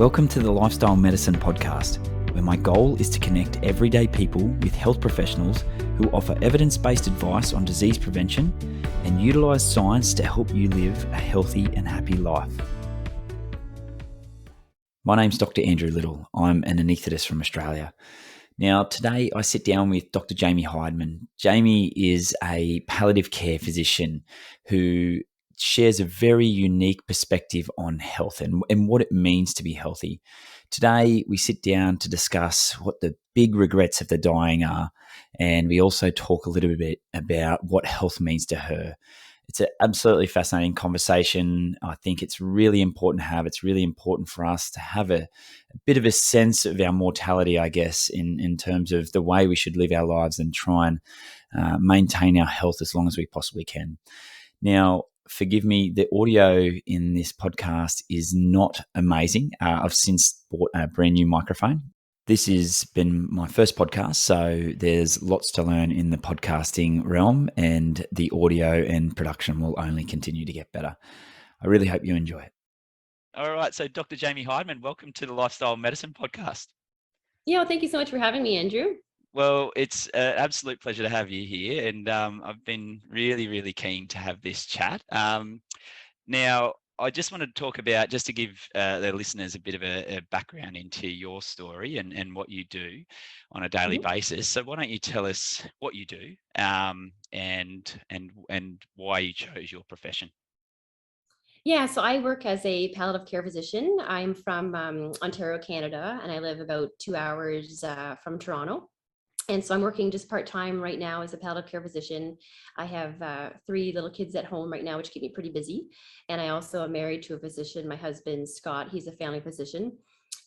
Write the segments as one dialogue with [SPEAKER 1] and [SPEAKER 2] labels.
[SPEAKER 1] Welcome to the Lifestyle Medicine Podcast, where my goal is to connect everyday people with health professionals who offer evidence-based advice on disease prevention and utilise science to help you live a healthy and happy life. My name's Dr. Andrew Little. I'm an anaesthetist from Australia. Now, today I sit down with Dr. Jaimi Heidman. Jaimi is a palliative care physician who shares a very unique perspective on health and what it means to be healthy. Today, we sit down to discuss what the big regrets of the dying are, and we also talk a little bit about what health means to her. It's an absolutely fascinating conversation. I think it's really important to have. It's really important for us to have a bit of a sense of our mortality, I guess, in terms of the way we should live our lives and try and maintain our health as long as we possibly can. Now, forgive me, the audio in this podcast is not amazing. I've since bought a brand new microphone. This has been my first podcast, so there's lots to learn in the podcasting realm, and the audio and production will only continue to get better. I really hope you enjoy it. All right, so Dr. Jaimi Heidman, welcome to the Lifestyle Medicine Podcast.
[SPEAKER 2] Yeah, well, thank you so much for having me, Andrew.
[SPEAKER 1] Well, it's an absolute pleasure to have you here, and I've been really keen to have this chat. Now, I just wanted to talk about, just to give the listeners a bit of a background into your story and what you do on a daily basis. So why don't you tell us what you do and why you chose your profession?
[SPEAKER 2] Yeah, so I work as a palliative care physician. I'm from Ontario, Canada, and I live about 2 hours from Toronto. And so I'm working just part-time right now as a palliative care physician. I have 3 little kids at home right now, which keep me pretty busy. And I also am married to a physician. My husband, Scott, he's a family physician.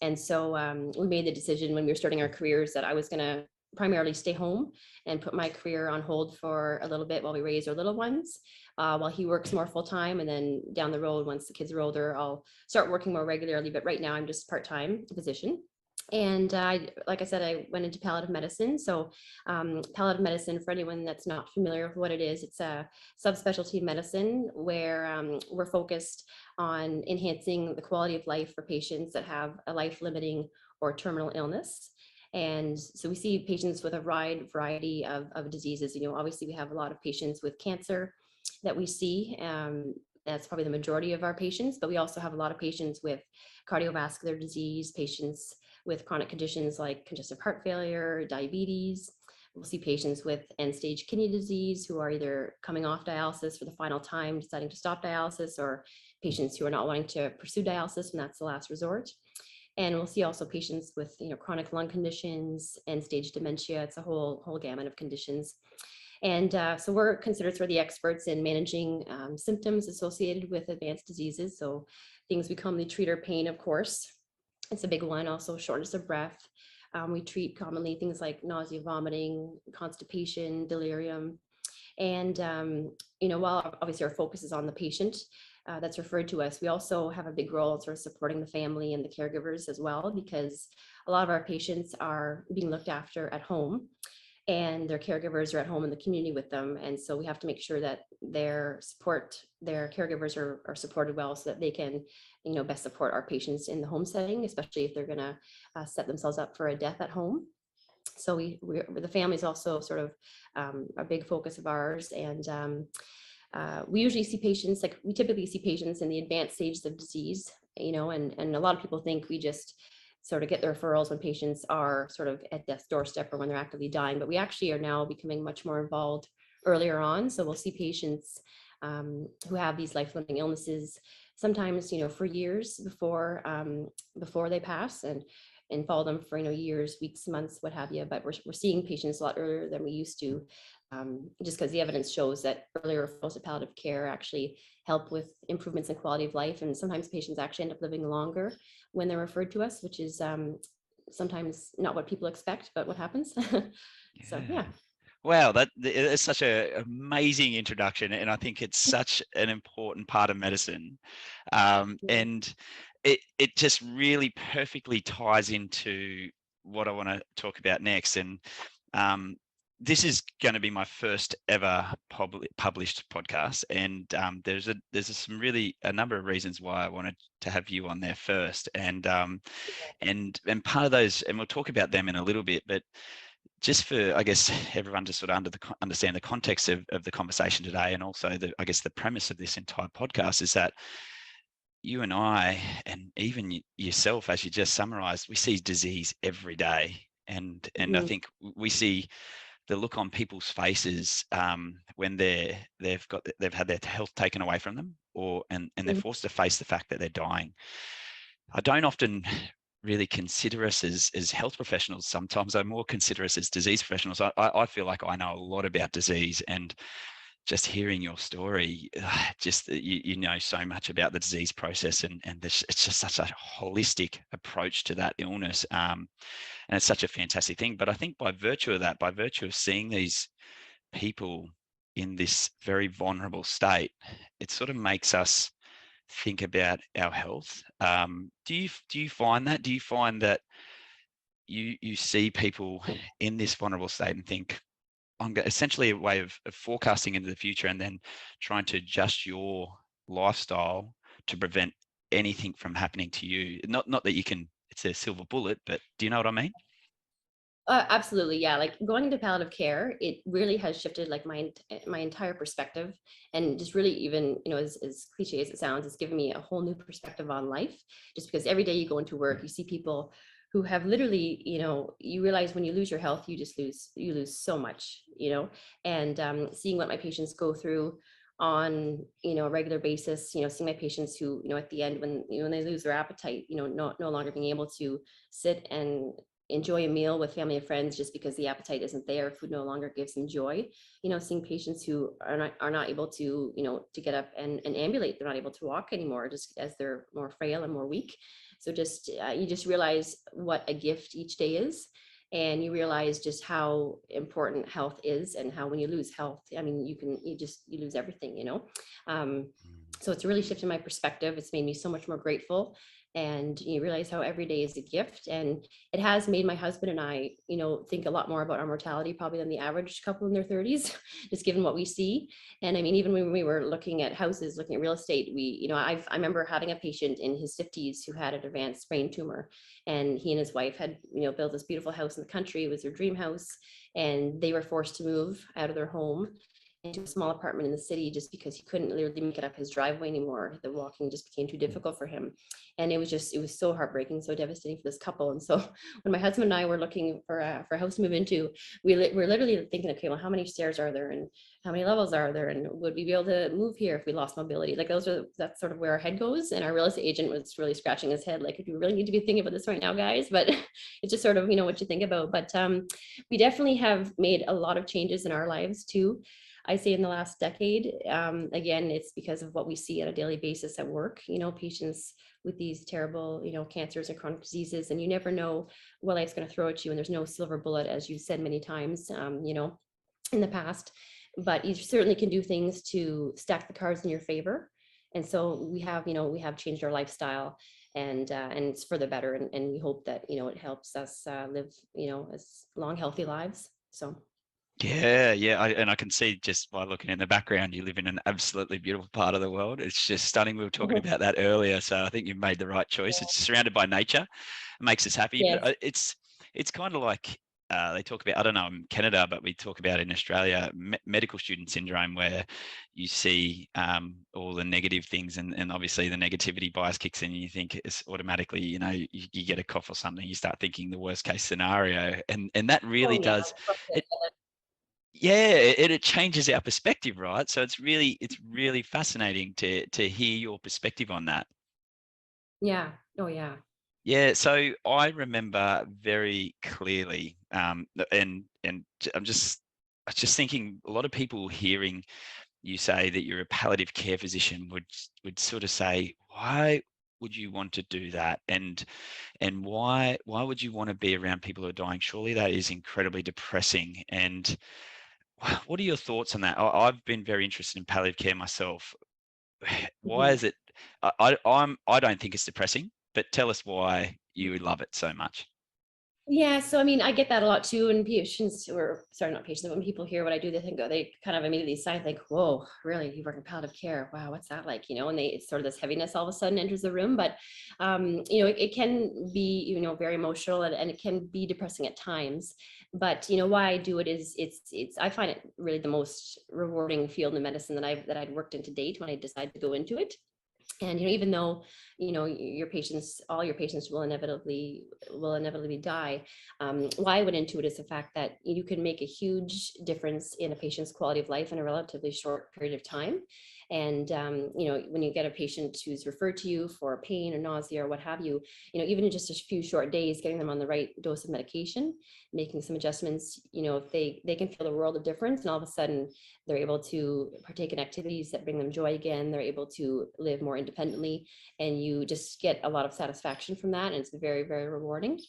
[SPEAKER 2] And so we made the decision when we were starting our careers that I was going to primarily stay home and put my career on hold for a little bit while we raise our little ones, while he works more full-time. And then down the road, once the kids are older, I'll start working more regularly. But right now I'm just part-time physician. And like I said, I went into palliative medicine. So palliative medicine, for anyone that's not familiar with what it is, it's a subspecialty medicine where we're focused on enhancing the quality of life for patients that have a life-limiting or terminal illness. And so we see patients with a wide variety of diseases. You know, obviously we have a lot of patients with cancer that we see. That's probably the majority of our patients, but we also have a lot of patients with cardiovascular disease, patients with chronic conditions like congestive heart failure, diabetes. We'll see patients with end-stage kidney disease who are either coming off dialysis for the final time, deciding to stop dialysis, or patients who are not wanting to pursue dialysis when that's the last resort. And we'll see also patients with, chronic lung conditions, end-stage dementia. It's a whole gamut of conditions. And so we're considered sort of the experts in managing symptoms associated with advanced diseases. So things we commonly treat are pain, of course. It's a big one. Also shortness of breath. We treat commonly things like nausea, vomiting, constipation, delirium. And, while obviously our focus is on the patient that's referred to us, we also have a big role in sort of supporting the family and the caregivers as well, because a lot of our patients are being looked after at home, and their caregivers are at home in the community with them. And so we have to make sure that their caregivers are supported well, so that they can, best support our patients in the home setting, especially if they're going to set themselves up for a death at home. So the family is also sort of a big focus of ours. And we usually see patients, we typically see patients in the advanced stages of disease, and a lot of people think we just sort of get the referrals when patients are sort of at death's doorstep or when they're actively dying, but we actually are now becoming much more involved earlier on. So we'll see patients who have these life-limiting illnesses, sometimes, for years before they pass, and follow them for, years, weeks, months, what have you. But we're seeing patients a lot earlier than we used to, just because the evidence shows that earlier referrals to palliative care actually help with improvements in quality of life. And sometimes patients actually end up living longer when they're referred to us, which is sometimes not what people expect, but what happens. So, yeah.
[SPEAKER 1] Wow, that is such an amazing introduction, and I think it's such an important part of medicine, and it just really perfectly ties into what I want to talk about next. And
[SPEAKER 3] this is going to be my first ever published podcast, and there's a number of reasons why I wanted to have you on there first, and part of those, and we'll talk about them in a little bit, but just for, I guess, everyone to sort of understand the context of the conversation today, and also the premise of this entire podcast is that you and I, and even yourself, as you just summarized, we see disease every day. And I think we see the look on people's faces when they've had their health taken away from them, and they're forced to face the fact that they're dying. I don't often really consider us as health professionals. Sometimes I more consider us as disease professionals. I feel like I know a lot about disease, and just hearing your story, just you know so much about the disease process, and it's just such a holistic approach to that illness, and it's such a fantastic thing. But I think by virtue of that, by virtue of seeing these people in this very vulnerable state, it sort of makes us think about our health. Do you find that? Do you find that you see people in this vulnerable state and think, essentially a way of forecasting into the future, and then trying to adjust your lifestyle to prevent anything from happening to you? Not that you can, it's a silver bullet, but do you know what I mean?
[SPEAKER 2] Absolutely, yeah. Like going into palliative care, it really has shifted like my entire perspective, and just really, even as cliche as it sounds, it's given me a whole new perspective on life. Just because every day you go into work, you see people who have literally, you realize when you lose your health, you lose so much, and seeing what my patients go through on a regular basis, seeing my patients who at the end, when they lose their appetite, no longer being able to sit and enjoy a meal with family and friends just because the appetite isn't there, food no longer gives them joy. Seeing patients who are not able to to get up and ambulate, they're not able to walk anymore just as they're more frail and more weak. So just you just realize what a gift each day is, and you realize just how important health is, and how when you lose health, I mean, you lose everything. So it's really shifted my perspective. It's made me so much more grateful, and you realize how every day is a gift. And it has made my husband and I think a lot more about our mortality probably than the average couple in their 30s, just given what we see. And I mean, even when we were looking at houses, looking at real estate, I remember having a patient in his 50s who had an advanced brain tumor, and he and his wife had built this beautiful house in the country. It was their dream house, and they were forced to move out of their home into a small apartment in the city just because he couldn't literally make it up his driveway anymore. The walking just became too difficult for him. And it was so heartbreaking, so devastating for this couple. And so when my husband and I were looking for a house to move into, we're literally thinking, okay, well, how many stairs are there, and how many levels are there, and would we be able to move here if we lost mobility? Like that's sort of where our head goes. And our real estate agent was really scratching his head, like, do we really need to be thinking about this right now, guys? But it's just sort of what you think about. But we definitely have made a lot of changes in our lives too. I say in the last decade. Again, it's because of what we see on a daily basis at work, patients with these terrible, cancers and chronic diseases, and you never know what life's going to throw at you. And there's no silver bullet, as you've said many times, in the past, but you certainly can do things to stack the cards in your favor. And so we have changed our lifestyle, and it's for the better. And we hope that, it helps us live, as long, healthy lives. So.
[SPEAKER 3] Yeah. And I can see just by looking in the background, you live in an absolutely beautiful part of the world. It's just stunning. We were talking about that earlier, so I think you've made the right choice. It's surrounded by nature. It makes us happy.
[SPEAKER 2] Yes.
[SPEAKER 3] But it's kind of like they talk about, I don't know in Canada, but we talk about in Australia, medical student syndrome, where you see all the negative things, and obviously the negativity bias kicks in, and you think it's automatically, you get a cough or something, you start thinking the worst case scenario, and that really does it. Yeah, it changes our perspective, right? So it's really fascinating to hear your perspective on that.
[SPEAKER 2] Yeah. Oh, yeah.
[SPEAKER 3] Yeah, so I remember very clearly, and I'm just thinking, a lot of people hearing you say that you're a palliative care physician would sort of say, why would you want to do that, and why would you want to be around people who are dying? Surely that is incredibly depressing. And what are your thoughts on that? I've been very interested in palliative care myself. Why
[SPEAKER 2] Mhm.
[SPEAKER 3] is it? I don't think it's depressing, but tell us why you love it so much.
[SPEAKER 2] Yeah, so I mean, I get that a lot too. And patients, or sorry, not patients, but when people hear what I do, they kind of immediately sigh, think, "Whoa, really? You work in palliative care? Wow, what's that like?" And it's sort of this heaviness all of a sudden enters the room. But it can be very emotional, and it can be depressing at times. But why I do it is it's I find it really the most rewarding field in medicine that I'd worked in to date when I decided to go into it. And even though all your patients will inevitably die, why I went into it is the fact that you can make a huge difference in a patient's quality of life in a relatively short period of time. And when you get a patient who's referred to you for pain or nausea or what have you, even in just a few short days, getting them on the right dose of medication, making some adjustments, if they can feel the world of difference, and all of a sudden they're able to partake in activities that bring them joy again. They're able to live more independently, and you just get a lot of satisfaction from that. And it's very, very rewarding.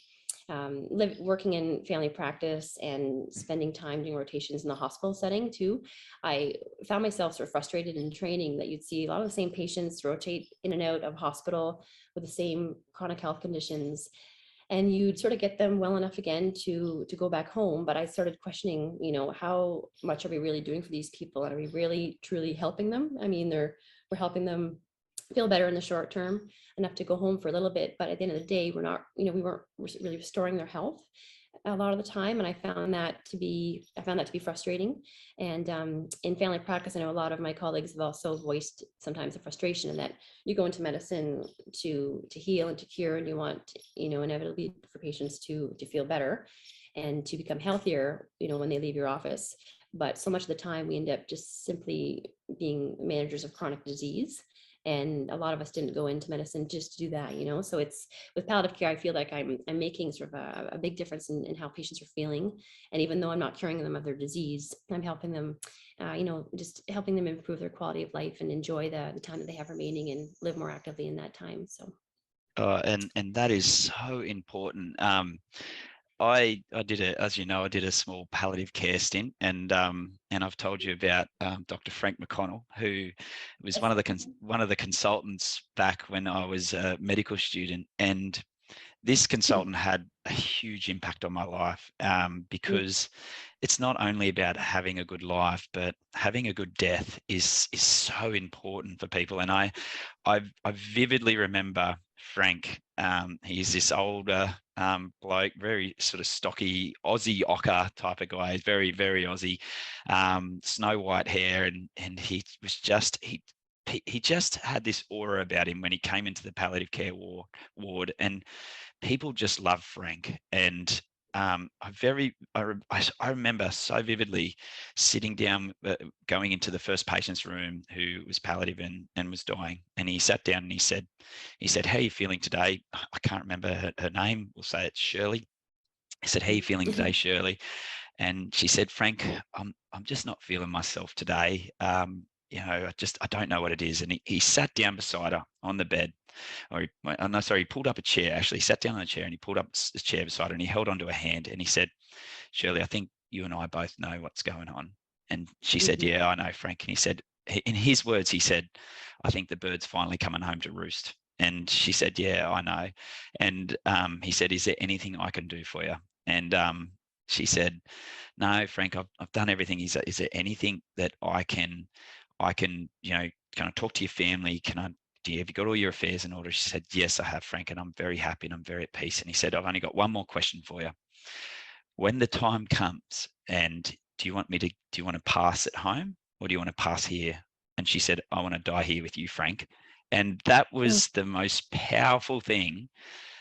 [SPEAKER 2] Working in family practice and spending time doing rotations in the hospital setting too, I found myself sort of frustrated in training that you'd see a lot of the same patients rotate in and out of hospital with the same chronic health conditions, and you'd sort of get them well enough again to go back home. But I started questioning, how much are we really doing for these people, and are we really truly helping them? I mean, we're helping them feel better in the short term, enough to go home for a little bit, but at the end of the day, we're not, we weren't really restoring their health a lot of the time. And I found that to be frustrating. And in family practice, I know a lot of my colleagues have also voiced sometimes the frustration in that you go into medicine to heal and to cure, and you want, inevitably for patients to feel better and to become healthier, when they leave your office. But so much of the time we end up just simply being managers of chronic disease. And a lot of us didn't go into medicine just to do that. So it's with palliative care, I feel like I'm making sort of a big difference in how patients are feeling. And even though I'm not curing them of their disease, I'm helping them, just helping them improve their quality of life and enjoy the time that they have remaining and live more actively in that time. So.
[SPEAKER 3] And that is so important. As you know, I did a small palliative care stint, and I've told you about Dr. Frank McConnell, who was one of the consultants back when I was a medical student, and this consultant had a huge impact on my life, because it's not only about having a good life, but having a good death is so important for people. And I vividly remember Frank. He's this older bloke, very sort of stocky Aussie ochre type of guy. He's very, very Aussie, snow white hair, and he was just he just had this aura about him when he came into the palliative care ward, and people just love Frank. And I remember so vividly sitting down, going into the first patient's room who was palliative and was dying. And he sat down and he said, "How are you feeling today?" I can't remember her name. We'll say it's Shirley. He said, "How are you feeling today, Shirley?" And she said, "Frank, I'm just not feeling myself today. I don't know what it is." And he sat down beside her on the bed, he pulled up a chair. Actually, he sat down on a chair and he pulled up a chair beside her, and he held onto her hand and he said, "Shirley, I think you and I both know what's going on." And she said, "Yeah, I know, Frank." And he said, in his words, he said, "I think the bird's finally coming home to roost." And she said, "Yeah, I know." And he said, "Is there anything I can do for you?" And she said, "No, Frank, I've done everything." Is there anything that I can, kind of talk to your family? Have you got all your affairs in order? She said, "Yes, I have, Frank, and I'm very happy and I'm very at peace." And he said, "I've only got one more question for you. When the time comes, and do you want to pass at home, or do you want to pass here?" And she said, "I want to die here with you, Frank." And that was the most powerful thing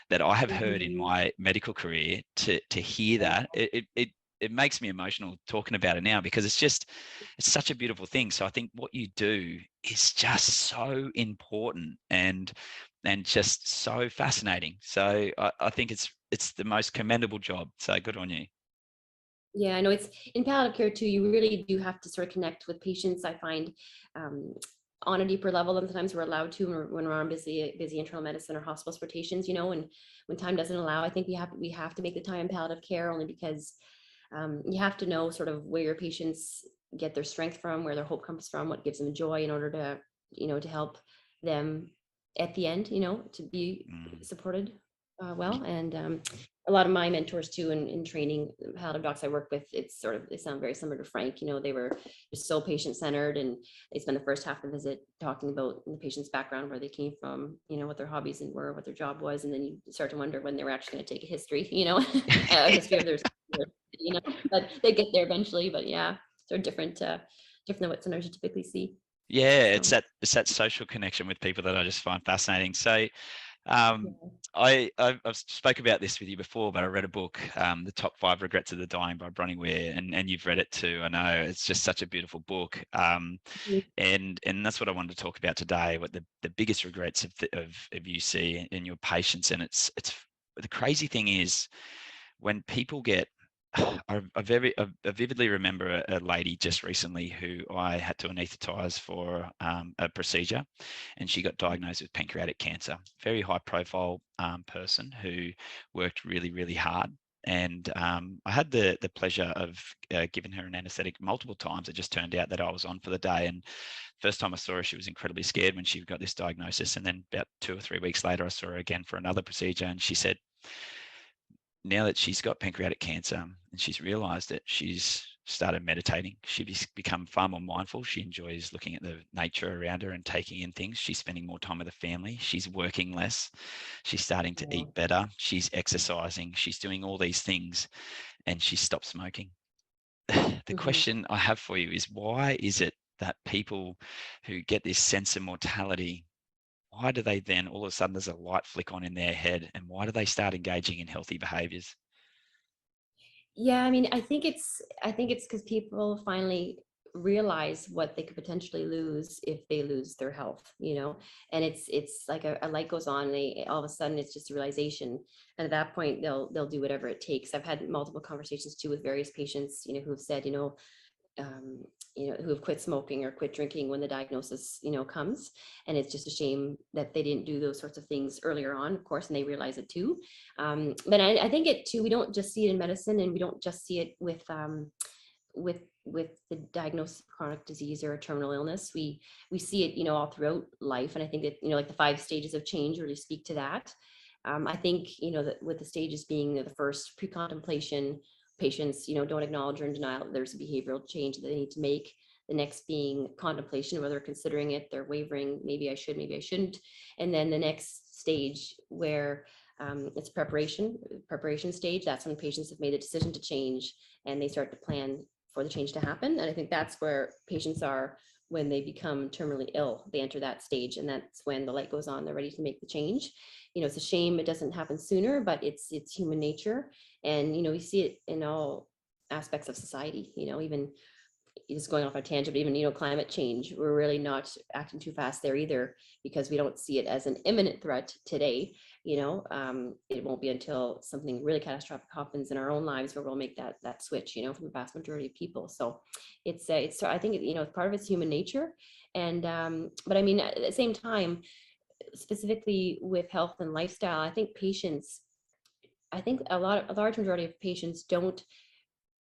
[SPEAKER 3] that I have heard in my medical career. To hear that, it makes me emotional talking about it now, because it's such a beautiful thing. So I think what you do is just so important and just so fascinating. So I think it's the most commendable job. So good on you.
[SPEAKER 2] Yeah, I know it's in palliative care too. You really do have to sort of connect with patients. I find um, on a deeper level than sometimes we're allowed to when we're on busy internal medicine or hospice rotations. And when time doesn't allow, I think we have to make the time in palliative care, only because you have to know sort of where your patients get their strength from, where their hope comes from, what gives them joy, in order to help them at the end, to be supported. well, and a lot of my mentors too in training palliative docs I work with, they sound very similar to Frank. They were just so patient centered, and they spend the first half of the visit talking about the patient's background, where they came from, what their hobbies and were, what their job was, and then you start to wonder when they were actually going to take a history, a history of their, but they get there eventually. But yeah, sort of different than what centers you typically see.
[SPEAKER 3] Yeah,
[SPEAKER 2] So,
[SPEAKER 3] it's that social connection with people that I just find fascinating. So
[SPEAKER 2] yeah.
[SPEAKER 3] I've spoke about this with you before, but I read a book, The Top 5 Regrets of the Dying by Bronnie Ware, and you've read it too. I know it's just such a beautiful book, and that's what I wanted to talk about today. What the biggest regrets of you see in your patients, and it's the crazy thing is when people get. I vividly remember a lady just recently who I had to anaesthetize for a procedure, and she got diagnosed with pancreatic cancer. Very high profile person who worked really, really hard. And I had the pleasure of giving her an anaesthetic multiple times. It just turned out that I was on for the day. And first time I saw her, she was incredibly scared when she got this diagnosis. And then about 2 or 3 weeks later, I saw her again for another procedure. And she said, now that she's got pancreatic cancer and she's realized it, she's started meditating. She's become far more mindful. She enjoys looking at the nature around her and taking in things. She's spending more time with the family. She's working less. She's starting to eat better. She's exercising. She's doing all these things, and she stopped smoking. The question I have for you is, why is it that people who get this sense of mortality, why do they then all of a sudden there's a light flick on in their head, and why do they start engaging in healthy behaviors?
[SPEAKER 2] Yeah, I mean, I think it's because people finally realize what they could potentially lose if they lose their health, and it's like a light goes on, and all of a sudden it's just a realization, and at that point they'll do whatever it takes. I've had multiple conversations too with various patients, who have said, um, who have quit smoking or quit drinking when the diagnosis, comes. And it's just a shame that they didn't do those sorts of things earlier on, of course, and they realize it too. But I think it too, we don't just see it in medicine, and we don't just see it with the diagnosis of chronic disease or a terminal illness. We see it, all throughout life. And I think that, like the 5 stages of change really speak to that. I think, that with the stages being the first pre-contemplation, patients, don't acknowledge or in denial that there's a behavioral change that they need to make. The next being contemplation, where they're considering it, they're wavering, maybe I should, maybe I shouldn't. And then the next stage where it's preparation stage, that's when patients have made a decision to change and they start to plan for the change to happen. And I think that's where patients are when they become terminally ill. They enter that stage, and that's when the light goes on, they're ready to make the change. It's a shame it doesn't happen sooner, but it's human nature. And we see it in all aspects of society, even just going off a tangent, but even climate change, we're really not acting too fast there either, because we don't see it as an imminent threat today. It won't be until something really catastrophic happens in our own lives where we'll make that switch, from the vast majority of people. So it's I think part of it's human nature. And but I mean, at the same time, specifically with health and lifestyle, I think a large majority of patients don't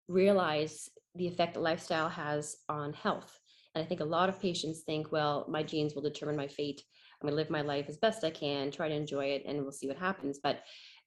[SPEAKER 2] realize the effect that lifestyle has on health. And I think a lot of patients think, well, my genes will determine my fate. I'm going to live my life as best I can, try to enjoy it, and we'll see what happens. But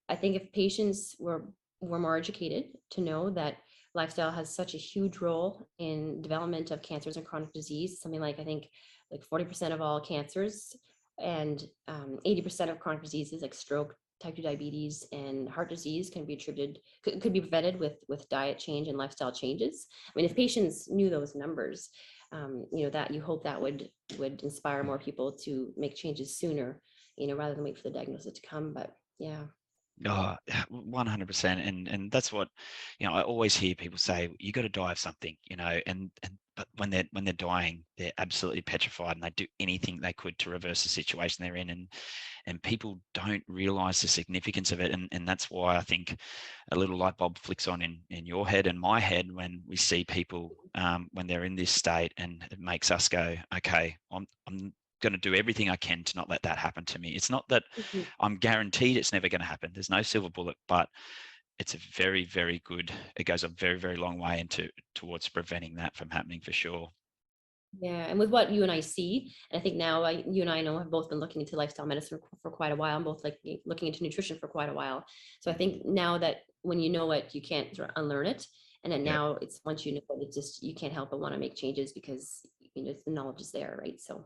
[SPEAKER 2] I think if patients were more educated to know that lifestyle has such a huge role in development of cancers and chronic disease, something like, I think, like 40% of all cancers and 80% of chronic diseases like stroke, type 2 diabetes, and heart disease can be attributed, could be prevented with diet change and lifestyle changes. I mean, if patients knew those numbers, that you hope that would inspire more people to make changes sooner, rather than wait for the diagnosis to come. But yeah.
[SPEAKER 3] Oh, 100%. And that's what, I always hear people say, you got to die of something, but when they're dying, they're absolutely petrified, and they do anything they could to reverse the situation they're in. And people don't realize the significance of it. And that's why I think a little light bulb flicks on in your head and my head when we see people when they're in this state, and it makes us go, okay, I'm going to do everything I can to not let that happen to me. It's not that I'm guaranteed it's never going to happen. There's no silver bullet, but it's a very, very good, it goes a very, very long way towards preventing that from happening for sure.
[SPEAKER 2] Yeah, and with what you and I see, and I think now you and I know have both been looking into lifestyle medicine for quite a while, and both like looking into nutrition for quite a while. So I think now that when you know it, you can't sort of unlearn it, and then
[SPEAKER 3] Yeah.
[SPEAKER 2] now it's once you know it, it's just you can't help but want to make changes because the knowledge is there, right? So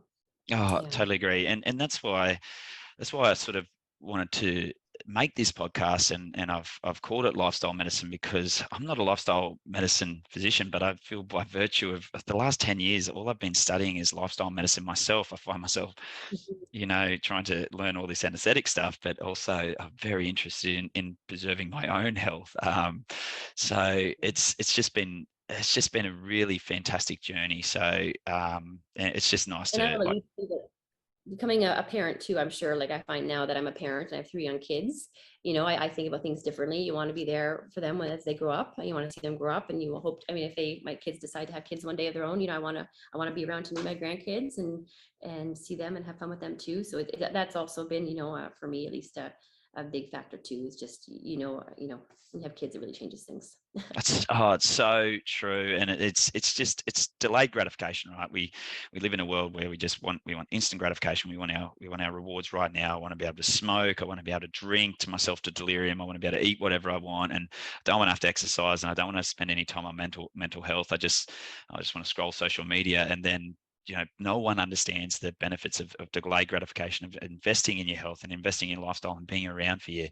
[SPEAKER 3] Oh,
[SPEAKER 2] yeah.
[SPEAKER 3] totally agree. And that's why I sort of wanted to make this podcast, and I've called it lifestyle medicine, because I'm not a lifestyle medicine physician, but I feel by virtue of the last 10 years, all I've been studying is lifestyle medicine myself. I find myself, trying to learn all this anesthetic stuff, but also I'm very interested in preserving my own health. So it's just been a really fantastic journey. So and it's just nice
[SPEAKER 2] And I
[SPEAKER 3] to,
[SPEAKER 2] know that
[SPEAKER 3] like,
[SPEAKER 2] you see that becoming a parent too, I'm sure, like I find now that I'm a parent and I have 3 young kids, I think about things differently. You want to be there for them as they grow up, and you want to see them grow up, and you will hope, I mean, if my kids decide to have kids one day of their own, I want to be around to meet my grandkids and see them and have fun with them too. So that's also been, for me at least a big factor too, is just, when you have kids, it really changes things.
[SPEAKER 3] it's so true, and it's delayed gratification, right? We live in a world where we want instant gratification. We want our rewards right now. I want to be able to smoke. I want to be able to drink to myself to delirium. I want to be able to eat whatever I want, and I don't want to have to exercise, and I don't want to spend any time on mental health. I just want to scroll social media, and then no one understands the benefits of delayed gratification, of investing in your health and investing in your lifestyle, and being around for your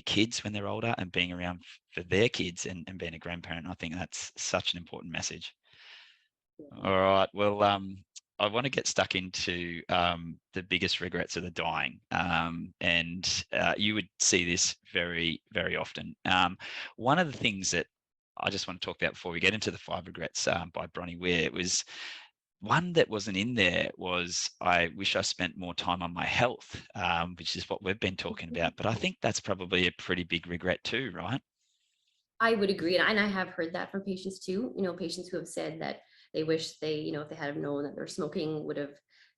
[SPEAKER 3] kids when they're older, and being around for their kids, and being a grandparent. I think that's such an important message. All right. Well, I want to get stuck into the biggest regrets of the dying. And you would see this very, very often. One of the things that I just want to talk about before we get into the 5 regrets by Bronnie Ware, was one that wasn't in there, was I wish I spent more time on my health, which is what we've been talking about. But I think that's probably a pretty big regret too, right?
[SPEAKER 2] I would agree. And I have heard that from patients too, patients who have said that they wish they, if they had known that their smoking would have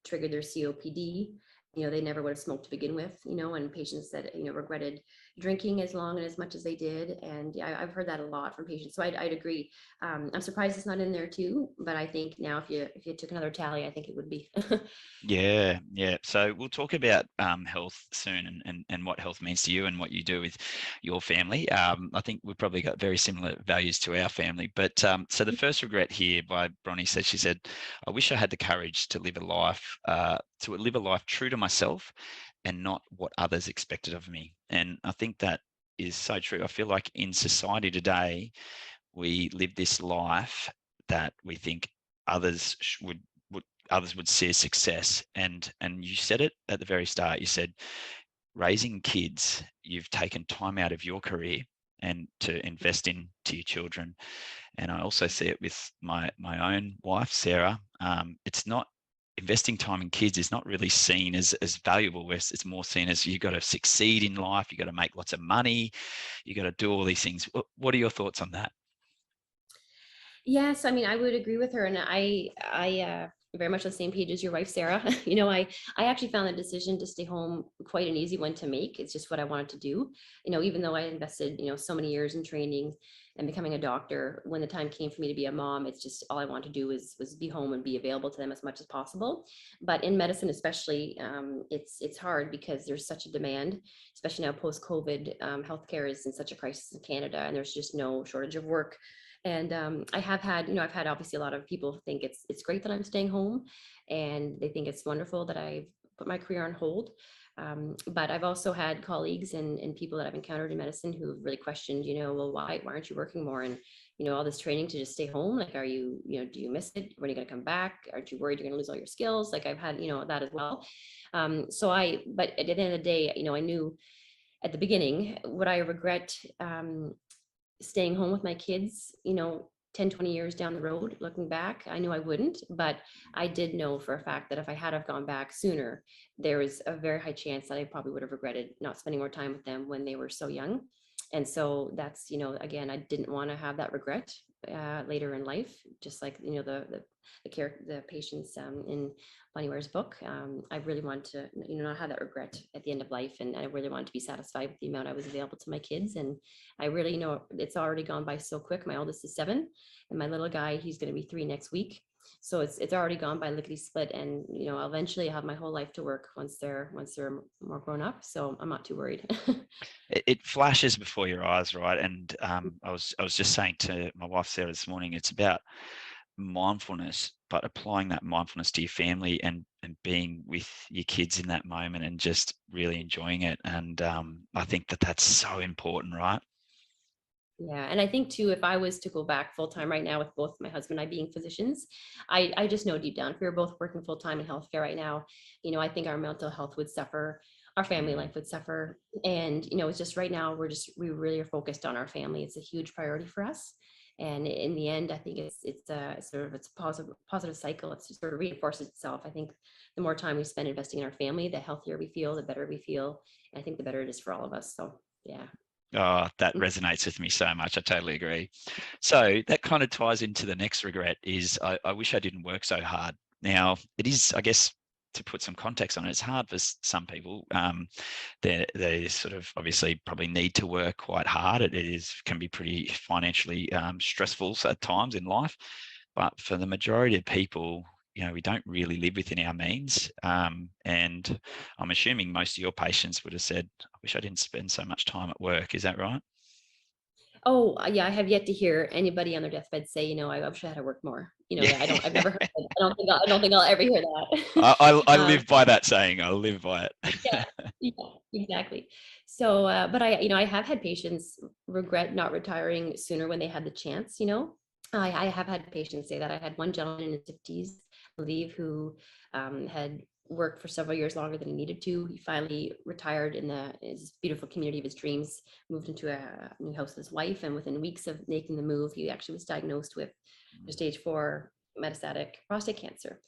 [SPEAKER 2] triggered their COPD, they never would have smoked to begin with, and patients that, regretted drinking as long and as much as they did. And yeah, I've heard that a lot from patients. So I'd agree. I'm surprised it's not in there too, but I think now if you took another tally, I think it would be.
[SPEAKER 3] Yeah, yeah. So we'll talk about health soon, and what health means to you and what you do with your family. I think we've probably got very similar values to our family. But so the first regret here by Bronnie said, she said, "I wish I had the courage to live a life true to myself, and not what others expected of me." And I think that is so true. I feel like in society today, we live this life that we think others would see as success. And you said it at the very start. You said, raising kids, you've taken time out of your career and to invest into your children. And I also see it with my own wife, Sarah. It's not, investing time in kids is not really seen as valuable. It's more seen as, you got to succeed in life, you got to make lots of money, you got to do all these things. What are your thoughts on that?
[SPEAKER 2] Yes, I mean, I would agree with her, and I very much on the same page as your wife, Sarah. I actually found the decision to stay home quite an easy one to make. It's just what I wanted to do. Even though I invested, so many years in training and becoming a doctor, when the time came for me to be a mom, it's just all I wanted to do was be home and be available to them as much as possible. But in medicine, especially, it's hard because there's such a demand, especially now post COVID. Healthcare is in such a crisis in Canada, and there's just no shortage of work. And I've had obviously a lot of people think it's great that I'm staying home, and they think it's wonderful that I've put my career on hold. But I've also had colleagues and people that I've encountered in medicine who really questioned, well, why aren't you working more? And, all this training to just stay home. Like, are you, do you miss it? When are you going to come back? Aren't you worried you're going to lose all your skills? Like, I've had, that as well. But at the end of the day, I knew at the beginning, would I regret staying home with my kids, 10, 20 years down the road, looking back? I knew I wouldn't, but I did know for a fact that if I had have gone back sooner, there was a very high chance that I probably would have regretted not spending more time with them when they were so young. And so that's, again, I didn't want to have that regret later in life, just like, the patients in Bonnie Ware's book. I really want to, not have that regret at the end of life. And I really wanted to be satisfied with the amount I was available to my kids. And I really, it's already gone by so quick. My oldest is 7, and my little guy, he's going to be 3 next week. So it's already gone by lickety split, and I'll eventually have my whole life to work once they're more grown up. So I'm not too worried.
[SPEAKER 3] It flashes before your eyes, right? And I was just saying to my wife Sarah this morning, it's about mindfulness, but applying that mindfulness to your family and being with your kids in that moment and just really enjoying it. And I think that's so important, right?
[SPEAKER 2] Yeah. And I think too, if I was to go back full time right now with both my husband and I being physicians, I just know deep down, if we were both working full time in healthcare right now, I think our mental health would suffer, our family life would suffer. And, it's just right now, we really are focused on our family. It's a huge priority for us. And in the end, I think it's a positive cycle. It's just sort of reinforces itself. I think the more time we spend investing in our family, the healthier we feel, the better we feel. And I think the better it is for all of us. So, yeah.
[SPEAKER 3] Oh, that resonates with me so much. I totally agree. So that kind of ties into the next regret is I wish I didn't work so hard. Now, it is, I guess, to put some context on it, it's hard for some people. They sort of obviously probably need to work quite hard. It can be pretty financially stressful at times in life. But for the majority of people, we don't really live within our means. And I'm assuming most of your patients would have said, I wish I didn't spend so much time at work. Is that right?
[SPEAKER 2] Oh, yeah, I have yet to hear anybody on their deathbed say, I wish I had to work more.
[SPEAKER 3] Yeah.
[SPEAKER 2] I've never heard it. I don't think I'll ever hear that.
[SPEAKER 3] I live by that saying. I live by
[SPEAKER 2] Yeah,
[SPEAKER 3] it.
[SPEAKER 2] yeah, exactly. So, but I have had patients regret not retiring sooner when they had the chance. I have had patients say that. I had one gentleman in his 50s, I believe, who had worked for several years longer than he needed to. He finally retired in his beautiful community of his dreams, moved into a new house with his wife, and within weeks of making the move, he actually was diagnosed with stage 4 metastatic prostate cancer.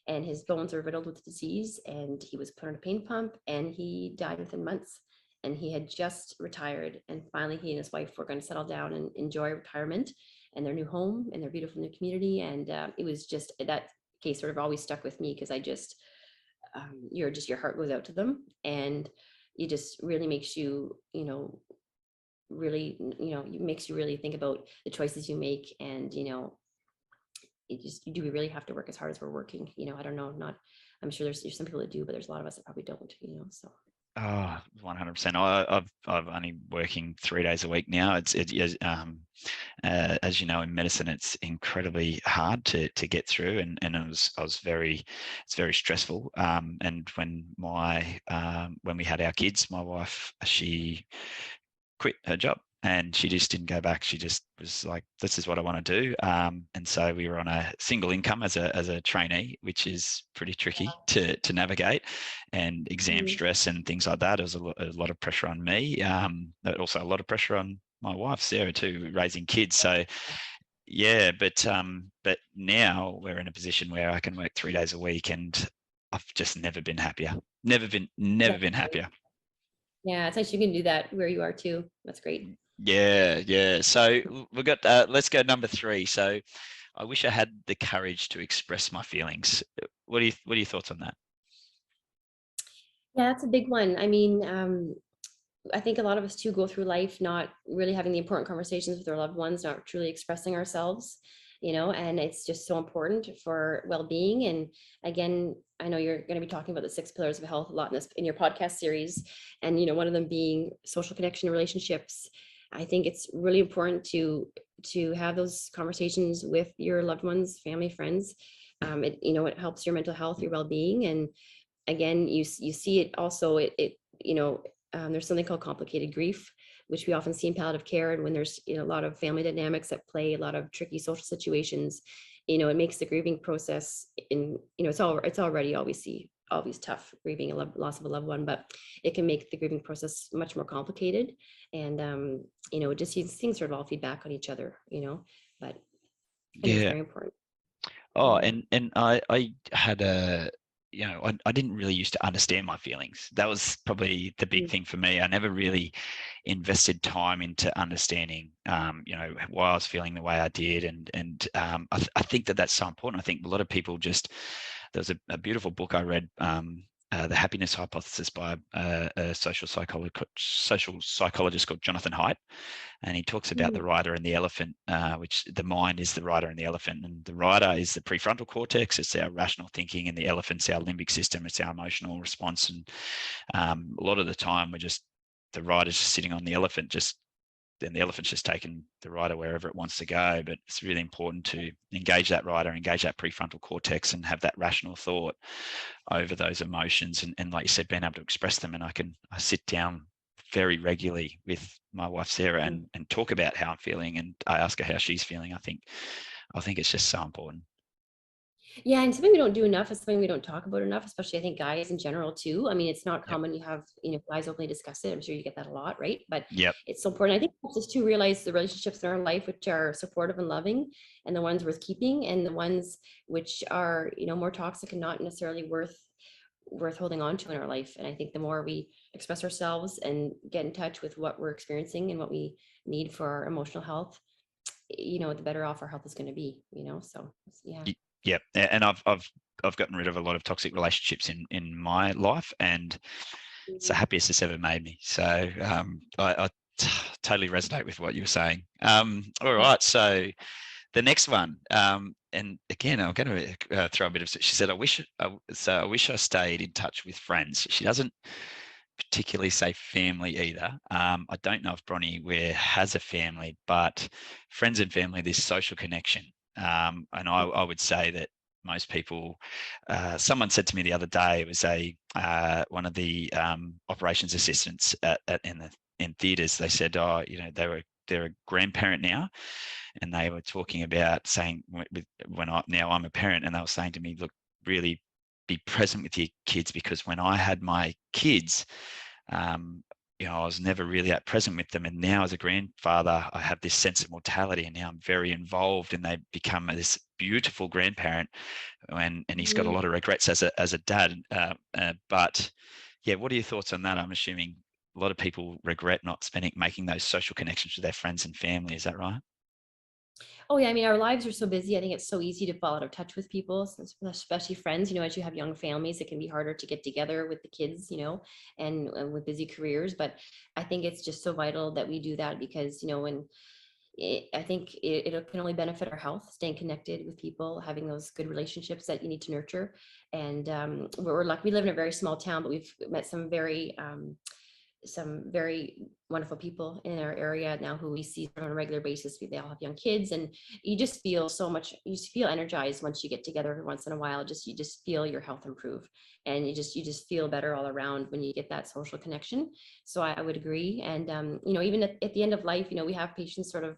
[SPEAKER 2] And his bones were riddled with disease, and he was put on a pain pump, and he died within months. And he had just retired, and finally he and his wife were going to settle down and enjoy retirement and their new home and their beautiful new community. And it was just that case sort of always stuck with me, because I just your heart goes out to them, and it just really makes you really it makes you really think about the choices you make. And do we really have to work as hard as we're working? I don't know. I'm sure there's some people that do, but there's a lot of us that probably don't. So.
[SPEAKER 3] Oh, 100%. I've only working 3 days a week now. As you know, in medicine, it's incredibly hard to get through, and it's very stressful. And when we had our kids, my wife, she quit her job and she just didn't go back. She just was like, this is what I want to do. And so we were on a single income as a trainee, which is pretty tricky to navigate, and exam stress and things like that. There was a lot of pressure on me, but also a lot of pressure on my wife, Sarah, too, raising kids. So yeah, but now we're in a position where I can work 3 days a week, and I've just never been happier. Never been happier.
[SPEAKER 2] Yeah, it's nice you can do that where you are too. That's great.
[SPEAKER 3] Yeah. So we've got, let's go number 3. So I wish I had the courage to express my feelings. What are your thoughts on that?
[SPEAKER 2] Yeah, that's a big one. I mean, I think a lot of us too go through life not really having the important conversations with our loved ones, not truly expressing ourselves, and it's just so important for well-being. And again, I know you're going to be talking about the 6 pillars of health a lot in your podcast series, and one of them being social connection and relationships. I think it's really important to have those conversations with your loved ones, family, friends. It helps your mental health, your well-being. And again, you see it also, there's something called complicated grief, which we often see in palliative care. And when there's a lot of family dynamics at play, a lot of tricky social situations, it makes the grieving process it's already always tough grieving a loss of a loved one, but it can make the grieving process much more complicated. And just these things sort of all feed back on each other, but I think it's very important.
[SPEAKER 3] Oh,
[SPEAKER 2] Yeah.
[SPEAKER 3] and I had I didn't really used to understand my feelings. That was probably the big thing for me. I never really invested time into understanding, why I was feeling the way I did. And I think that's so important. I think a lot of people there was a beautiful book I read the happiness hypothesis by a social psychologist called Jonathan Haidt, and he talks about the rider and the elephant, which the mind is the rider and the elephant, and the rider is the prefrontal cortex, it's our rational thinking, and the elephant's our limbic system, it's our emotional response. And a lot of the time the rider's just sitting on the elephant, then the elephant's just taking the rider wherever it wants to go. But it's really important to engage that rider, engage that prefrontal cortex, and have that rational thought over those emotions. And like you said, being able to express them. And I sit down very regularly with my wife, Sarah, and talk about how I'm feeling, and I ask her how she's feeling. I think it's just so important.
[SPEAKER 2] Yeah, and something we don't do enough is something we don't talk about enough, especially I think guys in general too. I mean, it's not common you have, guys openly discuss it. I'm sure you get that a lot, right? But it's so important. I think just to realize the relationships in our life which are supportive and loving, and the ones worth keeping, and the ones which are, more toxic and not necessarily worth holding on to in our life. And I think the more we express ourselves and get in touch with what we're experiencing and what we need for our emotional health, the better off our health is going to be, so yeah.
[SPEAKER 3] Yeah, and I've gotten rid of a lot of toxic relationships in my life, and it's the happiest it's ever made me. So I totally resonate with what you were saying. All right, so the next one, and again, I'm going to throw a bit of. She said, "I wish I stayed in touch with friends." She doesn't particularly say family either. I don't know if Bronnie Ware has a family, but friends and family, this social connection. And I would say that most people, someone said to me the other day, it was one of the operations assistants in theatres. They said, they're a grandparent now, and they were talking about saying now I'm a parent, and they were saying to me, look, really be present with your kids, because when I had my kids, I was never really that present with them. And now as a grandfather, I have this sense of mortality, and now I'm very involved, and they become this beautiful grandparent. And he's got a lot of regrets as a dad. But yeah, what are your thoughts on that? I'm assuming a lot of people regret not making those social connections with their friends and family. Is that right?
[SPEAKER 2] Oh yeah, I mean, our lives are so busy. I think it's so easy to fall out of touch with people, especially friends. As you have young families, it can be harder to get together with the kids, and with busy careers. But I think it's just so vital that we do that, because, I think it can only benefit our health, staying connected with people, having those good relationships that you need to nurture. And we're lucky, we live in a very small town, but we've met some very wonderful people in our area now who we see on a regular basis. They all have young kids, and you just feel you feel energized once you get together every once in a while. You just feel your health improve, and you just feel better all around when you get that social connection. So I would agree. And even at the end of life, we have patients sort of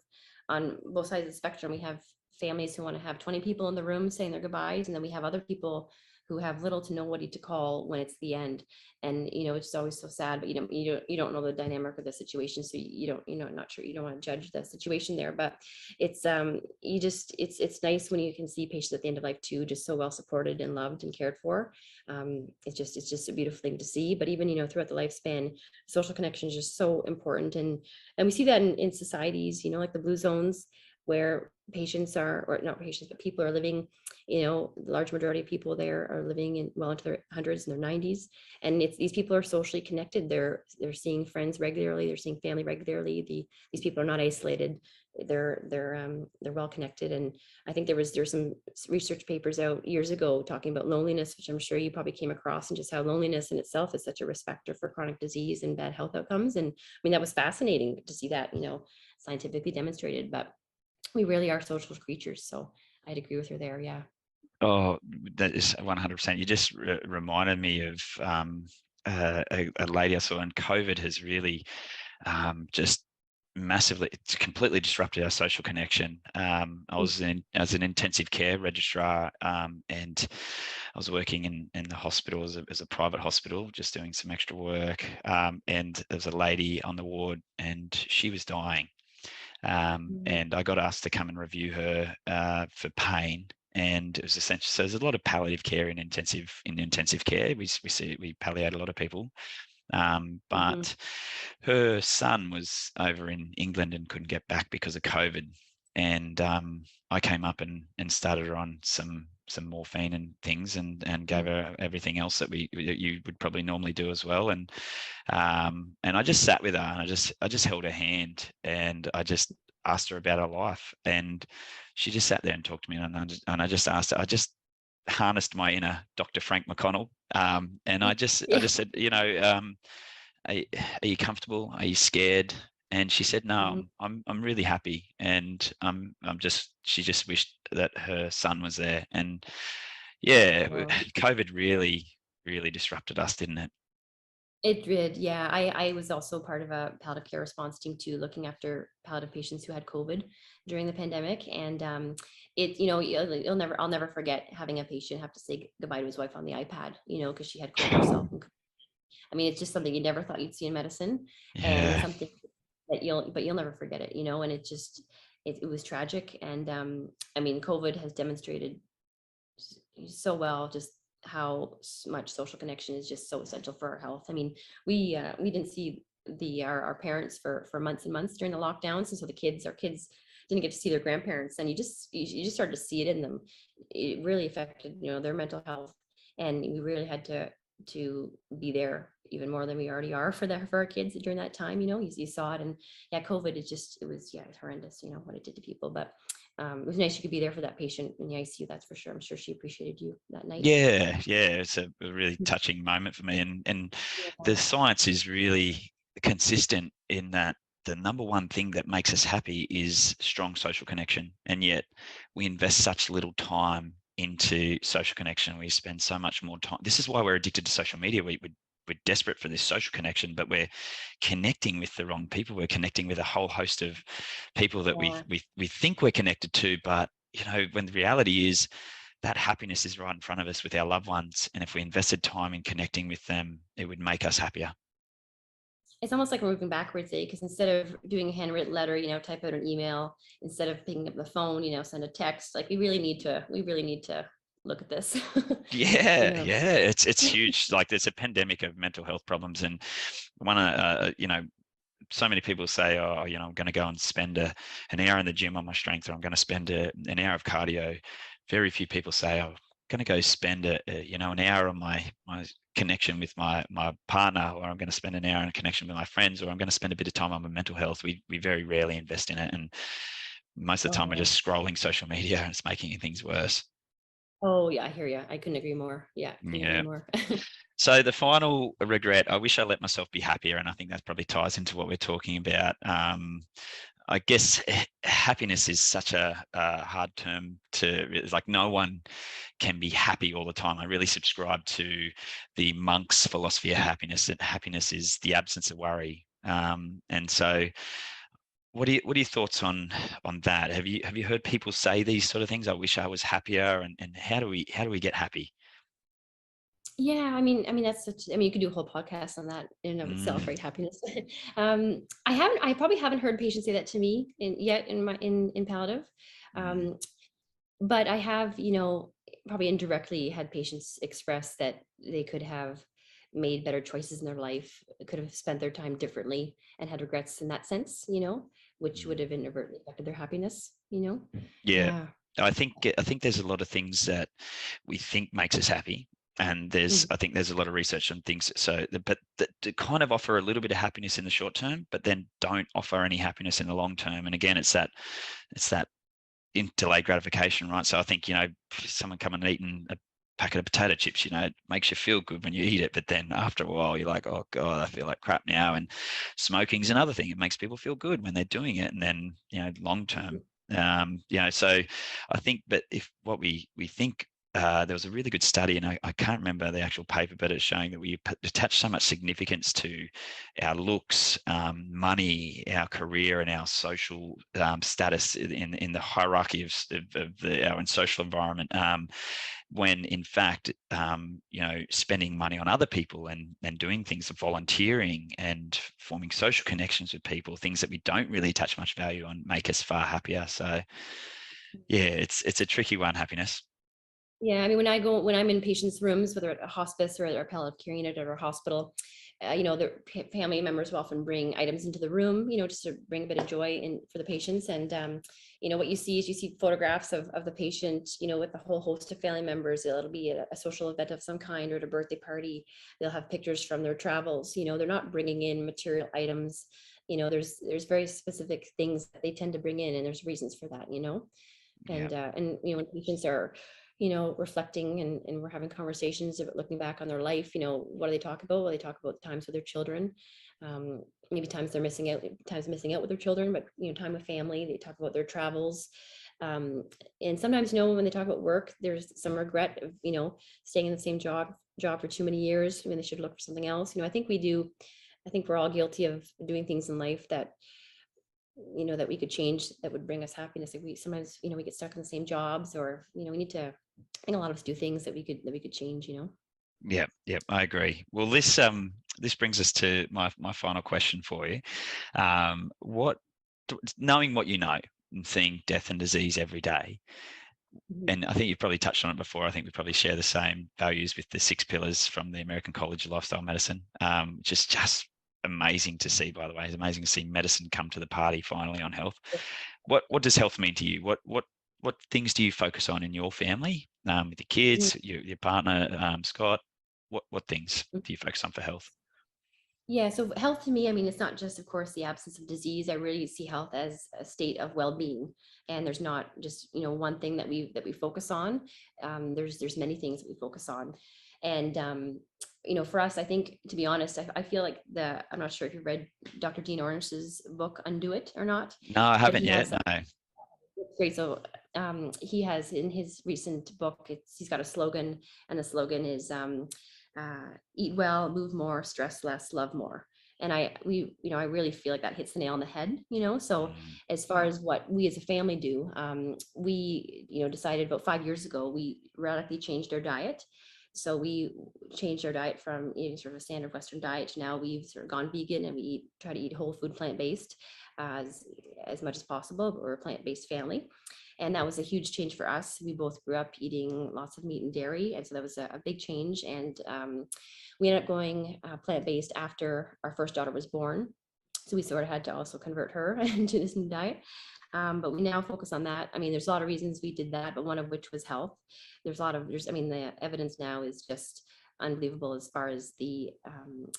[SPEAKER 2] on both sides of the spectrum. We have families who want to have 20 people in the room saying their goodbyes, and then we have other people who have little to nobody to call when it's the end. And it's always so sad, but you don't know the dynamic of the situation, so you don't, not sure, you don't want to judge the situation there. But it's it's nice when you can see patients at the end of life too, just so well supported and loved and cared for. It's just a beautiful thing to see. But even throughout the lifespan, social connection is just so important. And we see that in societies, like the blue zones, where patients are, or not patients, but people are living, the large majority of people there are living in well into their hundreds and their 90s. And these people are socially connected. They're seeing friends regularly, they're seeing family regularly. These people are not isolated. They're well connected. And I think there's some research papers out years ago talking about loneliness, which I'm sure you probably came across, and just how loneliness in itself is such a risk factor for chronic disease and bad health outcomes. And I mean, that was fascinating to see that, scientifically demonstrated. But we really are social creatures. So I'd agree with her there. Yeah.
[SPEAKER 3] Oh, that is 100%. You just reminded me of a lady I saw, and COVID has really just it's completely disrupted our social connection. I was as an intensive care registrar, and I was working in the hospital as a private hospital, just doing some extra work. And there was a lady on the ward, and she was dying. And I got asked to come and review her for pain. And it was essentially, so there's a lot of palliative care in intensive care. We palliate a lot of people. But her son was over in England and couldn't get back because of COVID. And I came up and started her on some some morphine and things, and gave her everything else that you would probably normally do as well. And I just sat with her, and I just held her hand, and I just asked her about her life, and she just sat there and talked to me, and I just asked her. I just harnessed my inner Dr. Frank McConnell, and I just said, are you comfortable? Are you scared? And she said, no, I'm really happy. And she just wished that her son was there. And yeah, COVID really, really disrupted us, didn't it?
[SPEAKER 2] It did, yeah. I was also part of a palliative care response team too, looking after palliative patients who had COVID during the pandemic. And I'll never forget having a patient have to say goodbye to his wife on the iPad, because she had COVID herself. I mean, it's just something you never thought you'd see in medicine, and something that you'll never forget it, and it was tragic. And I mean, COVID has demonstrated so well just how much social connection is just so essential for our health. I mean, we didn't see our parents for months and months during the lockdowns, and so our kids didn't get to see their grandparents, and you just started to see it in them. It really affected their mental health, and we really had to be there even more than we already are for our kids during that time. You saw it. And yeah, COVID it was horrendous, what it did to people. But it was nice you could be there for that patient in the ICU, that's for sure. I'm sure she appreciated you that night.
[SPEAKER 3] Yeah, it's a really touching moment for me. And the science is really consistent in that the number one thing that makes us happy is strong social connection. And yet we invest such little time into social connection. We spend so much more time. This is why we're addicted to social media. We're desperate for this social connection, but we're connecting with the wrong people. We're connecting with a whole host of people that we think we're connected to, but when the reality is that happiness is right in front of us with our loved ones. And if we invested time in connecting with them, it would make us happier.
[SPEAKER 2] It's almost like we're moving backwards, because instead of doing a handwritten letter, type out an email, instead of picking up the phone, send a text. Like we really need to look at this.
[SPEAKER 3] It's huge. Like there's a pandemic of mental health problems, and so many people say, I'm going to go and spend an hour in the gym on my strength, or I'm going to spend an hour of cardio. Very few people say, I'm going to go spend an hour on my connection with my partner, or I'm going to spend an hour in connection with my friends, or I'm going to spend a bit of time on my mental health. We very rarely invest in it, and most of the time we're just scrolling social media, and it's making things worse.
[SPEAKER 2] Oh yeah, I hear you. I couldn't agree more. Agree more.
[SPEAKER 3] So the final regret, I wish I let myself be happier, and I think that probably ties into what we're talking about. I guess happiness is such a hard term it's like no one can be happy all the time. I really subscribe to the monk's philosophy of happiness, that happiness is the absence of worry. And so what are your thoughts on that? Have you heard people say these sort of things? I wish I was happier, and how do we get happy?
[SPEAKER 2] Yeah, I mean, that's you could do a whole podcast on that in and of itself, right? Happiness. I probably haven't heard patients say that to me in palliative. But I have, probably indirectly had patients express that they could have made better choices in their life, could have spent their time differently, and had regrets in that sense, which would have inadvertently affected their happiness,
[SPEAKER 3] Yeah. I think there's a lot of things that we think makes us happy. And I think there's a lot of research on things but to kind of offer a little bit of happiness in the short term, but then don't offer any happiness in the long term. And again, it's that in delayed gratification, right? So I think, someone coming and eating a packet of potato chips, it makes you feel good when you eat it, but then after a while you're like, oh God, I feel like crap now. And smoking's another thing. It makes people feel good when they're doing it. And then, long term, so I think, but if what we think, there was a really good study, and I can't remember the actual paper, but it's showing that we attach so much significance to our looks, money, our career, and our social status in the hierarchy of our social environment. When in fact, spending money on other people and doing things like volunteering and forming social connections with people, things that we don't really attach much value on, make us far happier. So yeah, it's a tricky one, happiness.
[SPEAKER 2] Yeah, I mean, when I'm in patients' rooms, whether at a hospice or at a palliative care unit or a hospital, their family members will often bring items into the room, just to bring a bit of joy in for the patients. And what you see is you see photographs of the patient, with a whole host of family members. It'll be a social event of some kind or at a birthday party. They'll have pictures from their travels. They're not bringing in material items. There's very specific things that they tend to bring in, and there's reasons for that. And when patients are reflecting and we're having conversations about looking back on their life, what do they talk about? Well, they talk about times with their children, maybe times missing out with their children, but time with family. They talk about their travels, and sometimes when they talk about work, there's some regret of staying in the same job for too many years when they should look for something else. I think we're all guilty of doing things in life that that we could change, that would bring us happiness. If we sometimes we get stuck in the same jobs, or we need to, I think a lot of us do things that we could change.
[SPEAKER 3] Yeah, I agree. Well, this brings us to my final question for you. Knowing what you know and seeing death and disease every day, and I think you've probably touched on it before. I think we probably share the same values with the 6 pillars from the American College of Lifestyle Medicine. Just amazing to see, by the way. It's amazing to see medicine come to the party finally on health. What does health mean to you? What things do you focus on in your family, with your kids, your partner, Scott? What things do you focus on for health?
[SPEAKER 2] Yeah, so health to me, it's not just, of course, the absence of disease. I really see health as a state of well-being, and there's not just one thing that we focus on. There's many things that we focus on, and for us, I think, to be honest, I feel like I'm not sure if you've read Dr. Dean Ornish's book Undo It or not.
[SPEAKER 3] No, I haven't yet. No.
[SPEAKER 2] Great. So he has, in his recent book, he's got a slogan, and the slogan is eat well, move more, stress less, love more. And I really feel like that hits the nail on the head. So as far as what we as a family do, we decided about 5 years ago, we radically changed our diet. So we changed our diet from eating sort of a standard Western diet to now we've sort of gone vegan, and we try to eat whole food, plant-based as much as possible. We're a plant-based family. And that was a huge change for us. We both grew up eating lots of meat and dairy. And so that was a big change. And we ended up going plant-based after our first daughter was born. So we sort of had to also convert her into this new diet. But we now focus on that. There's a lot of reasons we did that, but one of which was health. The evidence now is just unbelievable as far as the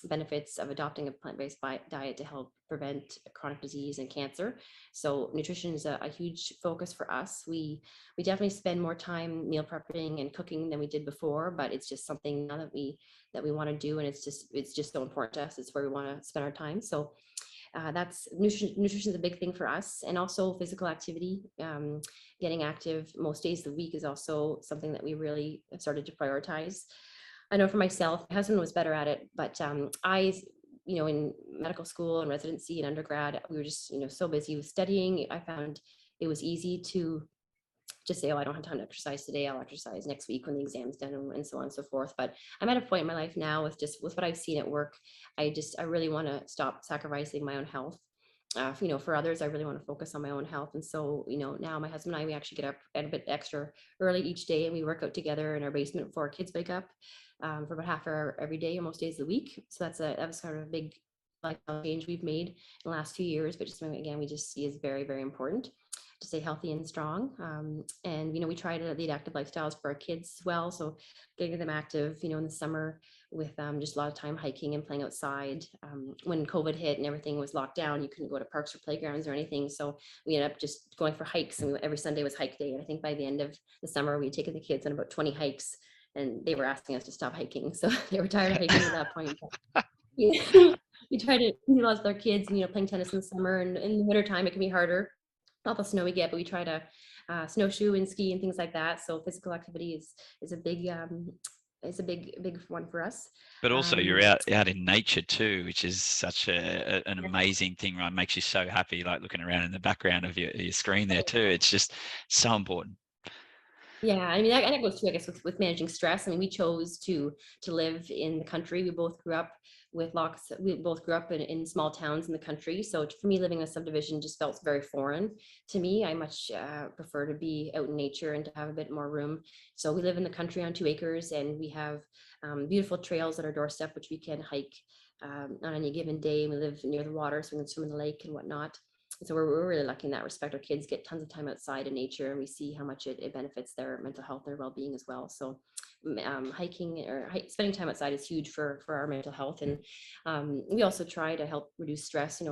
[SPEAKER 2] benefits of adopting a plant-based diet to help prevent chronic disease and cancer. So nutrition is a huge focus for us. We definitely spend more time meal prepping and cooking than we did before, but it's just something now that we want to do, and it's just so important to us. It's where we want to spend our time. So that's nutrition is a big thing for us, and also physical activity. Getting active most days of the week is also something that we really have started to prioritize. I know for myself, my husband was better at it, but I, in medical school and residency and undergrad, we were just, so busy with studying. I found it was easy to just say, oh, I don't have time to exercise today. I'll exercise next week when the exam's done, and so on and so forth. But I'm at a point in my life now with what I've seen at work. I really want to stop sacrificing my own health. For others, I really want to focus on my own health. And so, now my husband and I, we actually get up a bit extra early each day, and we work out together in our basement before our kids wake up for about half hour every day or most days of the week. So that was kind of a big lifestyle change we've made in the last 2 years, but just again, we just see is very, very important to stay healthy and strong. And we try to lead active lifestyles for our kids as well. So getting them active, in the summer with just a lot of time hiking and playing outside. When COVID hit and everything was locked down, you couldn't go to parks or playgrounds or anything. So we ended up just going for hikes, and every Sunday was hike day. And I think by the end of the summer, we'd taken the kids on about 20 hikes, and they were asking us to stop hiking. So they were tired of hiking at that point. We try to utilize with our kids, playing tennis in the summer, and in the wintertime, it can be harder. Not the snow we get, but we try to snowshoe and ski and things like that. So physical activity is a big one for us.
[SPEAKER 3] But also you're out in nature too, which is such an amazing thing, right? It makes you so happy, like looking around in the background of your screen there too. It's just so important.
[SPEAKER 2] Yeah, that goes too, I guess, with managing stress. We chose to live in the country. We both grew up in small towns in the country. So for me, living in a subdivision just felt very foreign to me. I much prefer to be out in nature and to have a bit more room. So we live in the country on 2 acres, and we have beautiful trails at our doorstep, which we can hike on any given day. We live near the water, so we can swim in the lake and whatnot. So we're really lucky in that respect. Our kids get tons of time outside in nature, and we see how much it benefits their mental health, their well-being as well. So hiking or spending time outside is huge for our mental health. And we also try to help reduce stress.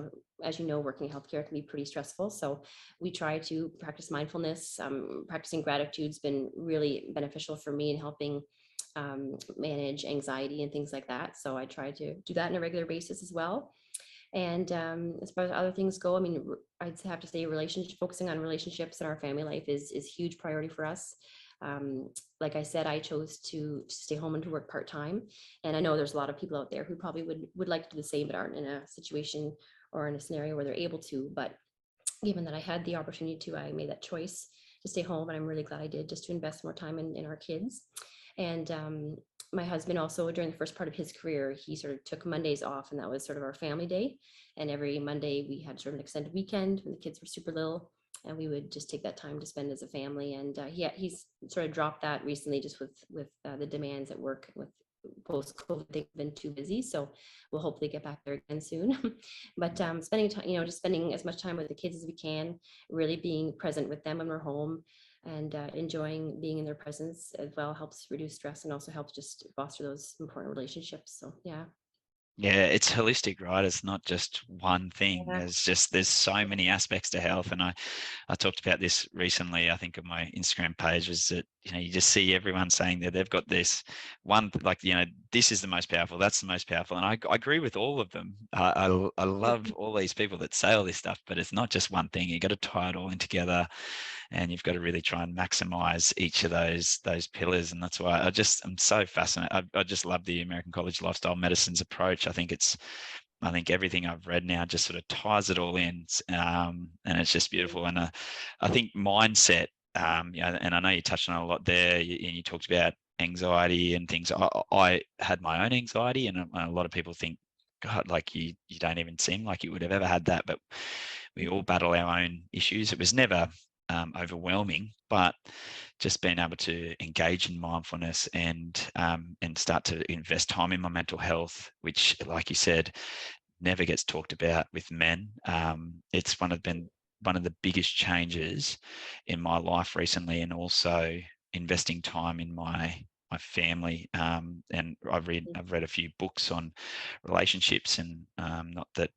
[SPEAKER 2] As you know, working in healthcare can be pretty stressful. So we try to practice mindfulness. Practicing gratitude's been really beneficial for me in helping manage anxiety and things like that. So I try to do that on a regular basis as well. And as far as other things go, I mean, I'd have to say focusing on relationships in our family life is huge priority for us. Like I said, I chose to stay home and to work part-time. And I know there's a lot of people out there who probably would like to do the same, but aren't in a situation or in a scenario where they're able to. But given that I had the opportunity to, I made that choice to stay home. And I'm really glad I did, just to invest more time in our kids. And my husband also, during the first part of his career, he sort of took Mondays off, and that was sort of our family day. And every Monday we had sort of an extended weekend when the kids were super little, and we would just take that time to spend as a family. And he's sort of dropped that recently, just with the demands at work with post-COVID. They've been too busy, so we'll hopefully get back there again soon. But spending time, just spending as much time with the kids as we can, really being present with them when we're home, and enjoying being in their presence as well helps reduce stress, and also helps just foster those important relationships. So yeah.
[SPEAKER 3] Yeah, it's holistic, right? It's not just one thing.
[SPEAKER 2] Yeah.
[SPEAKER 3] There's so many aspects to health. And I talked about this recently, I think, on my Instagram page, is that, you just see everyone saying that they've got this one, like, this is the most powerful, that's the most powerful. And I agree with all of them. I love all these people that say all this stuff, but it's not just one thing. You got to tie it all in together, and you've got to really try and maximize each of those pillars. And that's why I'm so fascinated. I just love the American College of Lifestyle Medicine's approach. I think everything I've read now just sort of ties it all in, and it's just beautiful. And I think mindset, and I know you touched on it a lot there, and you talked about anxiety and things. I had my own anxiety, and a lot of people think, God, like you don't even seem like you would have ever had that, but we all battle our own issues. It was never overwhelming, but just being able to engage in mindfulness and start to invest time in my mental health, which, like you said, never gets talked about with men. It's been one of the biggest changes in my life recently, and also investing time in my family. And I've read a few books on relationships, and not that,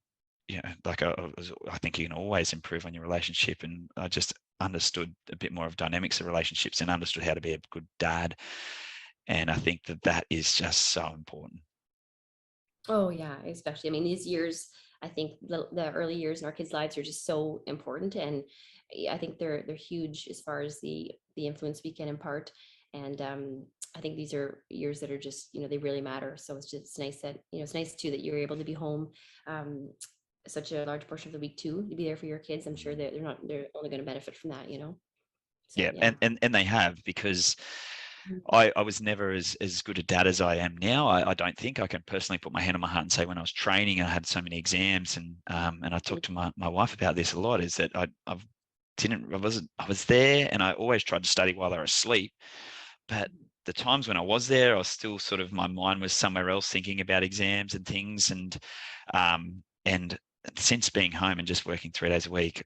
[SPEAKER 3] like I think you can always improve on your relationship, and I just understood a bit more of dynamics of relationships and understood how to be a good dad. And I think that is just so important.
[SPEAKER 2] Oh yeah, especially. I mean, these years, I think the early years in our kids' lives are just so important, and I think they're huge as far as the influence we can impart. And I think these are years that are just, they really matter. So it's nice that, it's nice too that you're able to be home such a large portion of the week too, to be there for your kids. I'm sure that they're only going to benefit from that. So,
[SPEAKER 3] Yeah,
[SPEAKER 2] yeah.
[SPEAKER 3] and they have, because
[SPEAKER 2] Mhm.
[SPEAKER 3] I was never as good a dad as I am now. I don't think I can personally put my hand on my heart and say, when I was training, I had so many exams, and I talked to my wife about this a lot, is that I was there, and I always tried to study while they were asleep, but the times when I was there, I was still sort of, my mind was somewhere else, thinking about exams and things. And since being home and just working 3 days a week,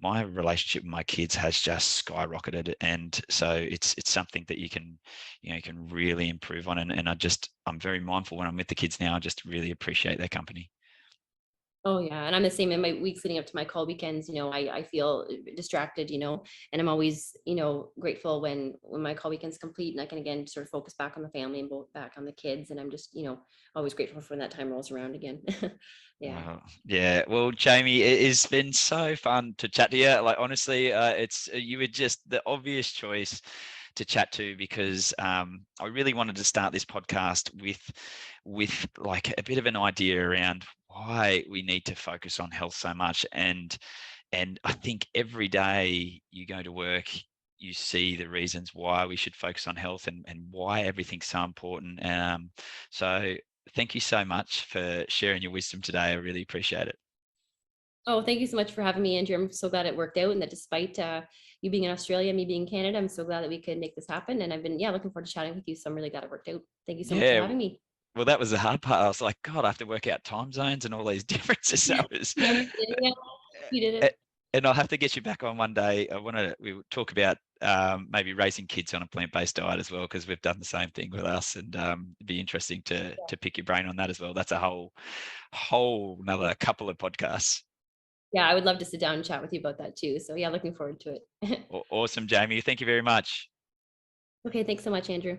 [SPEAKER 3] my relationship with my kids has just skyrocketed. And so it's something that you can really improve on. And I'm very mindful when I'm with the kids now. I just really appreciate their company.
[SPEAKER 2] Oh yeah, and I'm the same in my weeks leading up to my call weekends. I feel distracted, and I'm always, grateful when my call weekend's complete, and I can again sort of focus back on the family and back on the kids. And I'm just, always grateful for when that time rolls around again. Yeah.
[SPEAKER 3] Yeah. Well, Jaimi, it's been so fun to chat to you. Like, honestly, you were just the obvious choice to chat to, because I really wanted to start this podcast with like a bit of an idea around why we need to focus on health so much. And I think every day you go to work, you see the reasons why we should focus on health, and why everything's so important. So thank you so much for sharing your wisdom today. I really appreciate it.
[SPEAKER 2] Oh, thank you so much for having me, Andrew. I'm so glad it worked out, and that despite you being in Australia, me being in Canada, I'm so glad that we could make this happen. And I've been, looking forward to chatting with you. So I'm really glad it worked out. Thank you so much for
[SPEAKER 3] Yeah.
[SPEAKER 2] having me.
[SPEAKER 3] Well, that was the hard part. I was like, God, I have to work out time zones and all these differences. So it was,
[SPEAKER 2] Yeah, you did it.
[SPEAKER 3] and I'll have to get you back on one day. We talk about maybe raising kids on a plant-based diet as well, because we've done the same thing with us, and it'd be interesting to pick your brain on that as well. That's a whole another couple of podcasts.
[SPEAKER 2] Yeah, I would love to sit down and chat with you about that too. So yeah, looking forward to it.
[SPEAKER 3] Awesome, Jaimi. Thank you very much.
[SPEAKER 2] Okay, thanks so much, Andrew.